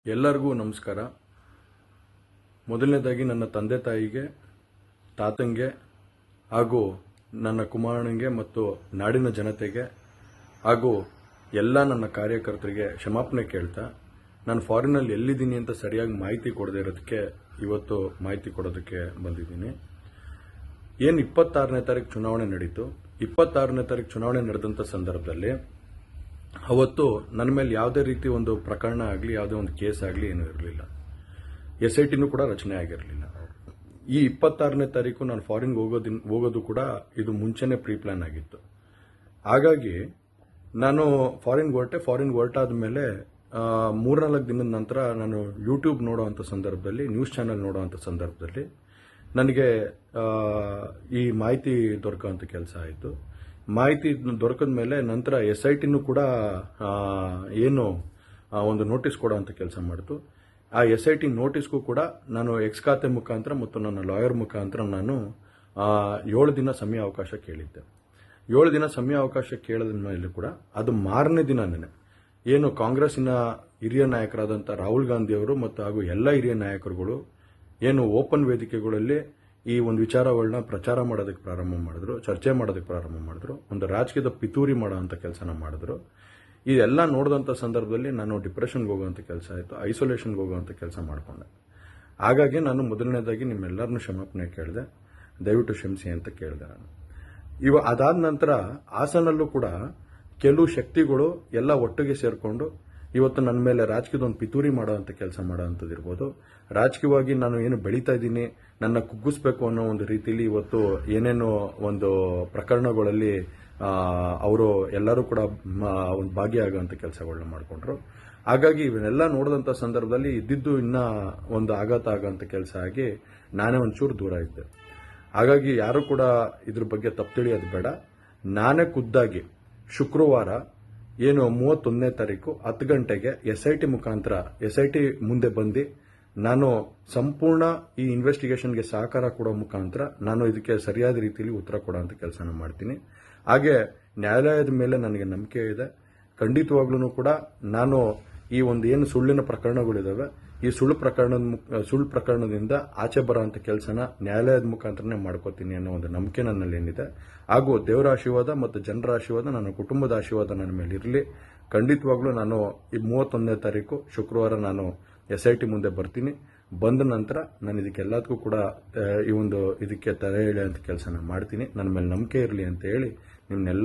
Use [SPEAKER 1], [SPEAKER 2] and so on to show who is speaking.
[SPEAKER 1] ಎಲ್ಲರಿಗೂ ನಮಸ್ಕಾರ. ಮೊದಲನೇದಾಗಿ ನನ್ನ ತಂದೆ ತಾಯಿಗೆ, ತಾತಂಗೆ ಹಾಗೂ ನನ್ನ ಕುಮಾರನಿಗೆ ಮತ್ತು ನಾಡಿನ ಜನತೆಗೆ ಹಾಗೂ ಎಲ್ಲ ನನ್ನ ಕಾರ್ಯಕರ್ತರಿಗೆ ಕ್ಷಮಾಪಣೆ ಕೇಳ್ತಾ, ನಾನು ಫಾರಿನಲ್ಲಿ ಎಲ್ಲಿದ್ದೀನಿ ಅಂತ ಸರಿಯಾಗಿ ಮಾಹಿತಿ ಕೊಡದೇ ಇರೋದಕ್ಕೆ ಇವತ್ತು ಮಾಹಿತಿ ಕೊಡೋದಕ್ಕೆ ಬಂದಿದ್ದೀನಿ. ಏನು 26ನೇ ತಾರೀಕು ಚುನಾವಣೆ ನಡೀತು. 26ನೇ ತಾರೀಕು ಚುನಾವಣೆ ನಡೆದಂಥ ಸಂದರ್ಭದಲ್ಲಿ ಅವತ್ತು ನನ್ನ ಮೇಲೆ ಯಾವುದೇ ರೀತಿ ಒಂದು ಪ್ರಕರಣ ಆಗಲಿ, ಯಾವುದೇ ಒಂದು ಕೇಸ್ ಆಗಲಿ ಏನೂ ಇರಲಿಲ್ಲ. SITನೂ ಕೂಡ ರಚನೆ ಆಗಿರಲಿಲ್ಲ. ಈ 26ನೇ ತಾರೀಕು ನಾನು ಫಾರಿನ್ಗೆ ಹೋಗೋದು ಕೂಡ ಇದು ಮುಂಚೆನೇ ಪ್ರೀ ಪ್ಲಾನ್ ಆಗಿತ್ತು. ಹಾಗಾಗಿ ನಾನು ಫಾರಿನ್ಗೆ ಹೊರಟಾದ ಮೇಲೆ 3-4 ದಿನದ ನಂತರ ನಾನು ಯೂಟ್ಯೂಬ್ ನೋಡೋವಂಥ ಸಂದರ್ಭದಲ್ಲಿ, ನ್ಯೂಸ್ ಚಾನೆಲ್ ನೋಡೋವಂಥ ಸಂದರ್ಭದಲ್ಲಿ ನನಗೆ ಈ ಮಾಹಿತಿ ದೊರಕುವಂಥ ಕೆಲಸ ಆಯಿತು. ಮಾಹಿತಿ ದೊರಕಿದ ಮೇಲೆ ನಂತರ SITನೂ ಕೂಡ ಏನು ಒಂದು ನೋಟಿಸ್ ಕೊಡೋವಂಥ ಕೆಲಸ ಮಾಡಿತು. ಆ SIT ನೋಟಿಸ್ಗೂ ಕೂಡ ನಾನು ಎಕ್ಸ್ ಖಾತೆ ಮುಖಾಂತರ ಮತ್ತು ನನ್ನ ಲಾಯರ್ ಮುಖಾಂತರ ನಾನು 7 ದಿನ ಸಮಯ ಅವಕಾಶ ಕೇಳಿದ್ದೆ. 7 ದಿನ ಸಮಯ ಅವಕಾಶ ಕೇಳಿದ ಮೇಲೆ ಕೂಡ ಅದು ಮಾರನೇ ದಿನನೇ ಏನು ಕಾಂಗ್ರೆಸ್ಸಿನ ಹಿರಿಯ ನಾಯಕರಾದಂಥ ರಾಹುಲ್ ಗಾಂಧಿ ಅವರು ಮತ್ತು ಹಾಗೂ ಎಲ್ಲ ಹಿರಿಯ ನಾಯಕರುಗಳು ಏನು ಓಪನ್ ವೇದಿಕೆಗಳಲ್ಲಿ ಈ ಒಂದು ವಿಚಾರಗಳನ್ನ ಪ್ರಚಾರ ಮಾಡೋದಕ್ಕೆ ಪ್ರಾರಂಭ ಮಾಡಿದ್ರು, ಚರ್ಚೆ ಮಾಡೋದಕ್ಕೆ ಪ್ರಾರಂಭ ಮಾಡಿದ್ರು, ಒಂದು ರಾಜಕೀಯದ ಪಿತೂರಿ ಮಾಡೋವಂಥ ಕೆಲಸನ ಮಾಡಿದ್ರು. ಇದೆಲ್ಲ ನೋಡಿದಂಥ ಸಂದರ್ಭದಲ್ಲಿ ನಾನು ಡಿಪ್ರೆಷನ್ಗೆ ಹೋಗುವಂಥ ಕೆಲಸ ಆಯಿತು, ಐಸೋಲೇಷನ್ಗೆ ಹೋಗುವಂಥ ಕೆಲಸ ಮಾಡಿಕೊಂಡೆ. ಹಾಗಾಗಿ ನಾನು ಮೊದಲನೇದಾಗಿ ನಿಮ್ಮೆಲ್ಲರನ್ನೂ ಕ್ಷಮಾಪಣೆ ಕೇಳಿದೆ, ದಯವಿಟ್ಟು ಕ್ಷಮಿಸಿ ಅಂತ ಕೇಳಿದೆ ನಾನು. ಅದಾದ ನಂತರ ಹಾಸನಲ್ಲೂ ಕೂಡ ಕೆಲವು ಶಕ್ತಿಗಳು ಎಲ್ಲ ಒಟ್ಟಿಗೆ ಸೇರಿಕೊಂಡು ಇವತ್ತು ನನ್ನ ಮೇಲೆ ರಾಜಕೀಯದ ಒಂದು ಪಿತೂರಿ ಮಾಡೋವಂಥ ಕೆಲಸ ಮಾಡೋವಂಥದ್ದು ಇರ್ಬೋದು. ರಾಜಕೀಯವಾಗಿ ನಾನು ಏನು ಬೆಳೀತಾ ಇದ್ದೀನಿ, ನನ್ನ ಕುಗ್ಗಿಸ್ಬೇಕು ಅನ್ನೋ ಒಂದು ರೀತಿಯಲ್ಲಿ ಇವತ್ತು ಏನೇನೋ ಒಂದು ಪ್ರಕರಣಗಳಲ್ಲಿ ಅವರು ಎಲ್ಲರೂ ಕೂಡ ಒಂದು ಭಾಗಿಯಾಗುವಂಥ ಕೆಲಸಗಳನ್ನ ಮಾಡಿಕೊಂಡ್ರು. ಹಾಗಾಗಿ ಇವನ್ನೆಲ್ಲ ನೋಡಿದಂಥ ಸಂದರ್ಭದಲ್ಲಿ ಇದ್ದಿದ್ದು ಇನ್ನೂ ಒಂದು ಆಘಾತ ಆಗೋಂಥ ಕೆಲಸ ಆಗಿ ನಾನೇ ಒಂಚೂರು ದೂರ ಇದ್ದೆ. ಹಾಗಾಗಿ ಯಾರು ಕೂಡ ಇದ್ರ ಬಗ್ಗೆ ತಪ್ಪು ತಿಳಿಯೋದು ಬೇಡ. ನಾನೇ ಖುದ್ದಾಗಿ ಶುಕ್ರವಾರ ಏನು 31ನೇ ತಾರೀಕು 10 ಗಂಟೆಗೆ SIT ಮುಖಾಂತರ SIT ಮುಂದೆ ಬಂದು ನಾನು ಸಂಪೂರ್ಣ ಈ ಇನ್ವೆಸ್ಟಿಗೇಷನ್ಗೆ ಸಹಕಾರ ಕೊಡೋ ಮುಖಾಂತರ ನಾನು ಇದಕ್ಕೆ ಸರಿಯಾದ ರೀತಿಯಲ್ಲಿ ಉತ್ತರ ಕೊಡೋಂಥ ಕೆಲಸನ ಮಾಡ್ತೀನಿ. ಹಾಗೆ ನ್ಯಾಯಾಲಯದ ಮೇಲೆ ನನಗೆ ನಂಬಿಕೆ ಇದೆ. ಖಂಡಿತವಾಗ್ಲೂ ಕೂಡ ನಾನು ಈ ಒಂದು ಏನು ಸುಳ್ಳಿನ ಪ್ರಕರಣಗಳಿದಾವೆ, ಈ ಸುಳ್ಳು ಪ್ರಕರಣದಿಂದ ಆಚೆ ಬರೋಂಥ ಕೆಲಸನ ನ್ಯಾಯಾಲಯದ ಮುಖಾಂತರನೇ ಮಾಡ್ಕೋತೀನಿ ಅನ್ನೋ ಒಂದು ನಂಬಿಕೆ ನನ್ನಲ್ಲಿ ಏನಿದೆ. ಹಾಗೂ ದೇವರ ಆಶೀರ್ವಾದ ಮತ್ತು ಜನರ ಆಶೀರ್ವಾದ, ನನ್ನ ಕುಟುಂಬದ ಆಶೀರ್ವಾದ ನನ್ನ ಮೇಲೆ ಇರಲಿ. ಖಂಡಿತವಾಗ್ಲೂ ನಾನು ಈ 31ನೇ ತಾರೀಕು ಶುಕ್ರವಾರ ನಾನು SIT ಮುಂದೆ ಬರ್ತೀನಿ. ಬಂದ ನಂತರ ನಾನು ಇದಕ್ಕೆಲ್ಲದಕ್ಕೂ ಕೂಡ ಇದಕ್ಕೆ ತಡೆ ಎಳೆಯುವಂಥ ಕೆಲಸನ ಮಾಡ್ತೀನಿ. ನನ್ನ ಮೇಲೆ ನಂಬಿಕೆ ಇರಲಿ ಅಂತ ಹೇಳಿ ನಿಮ್ಮನ್ನೆಲ್ಲ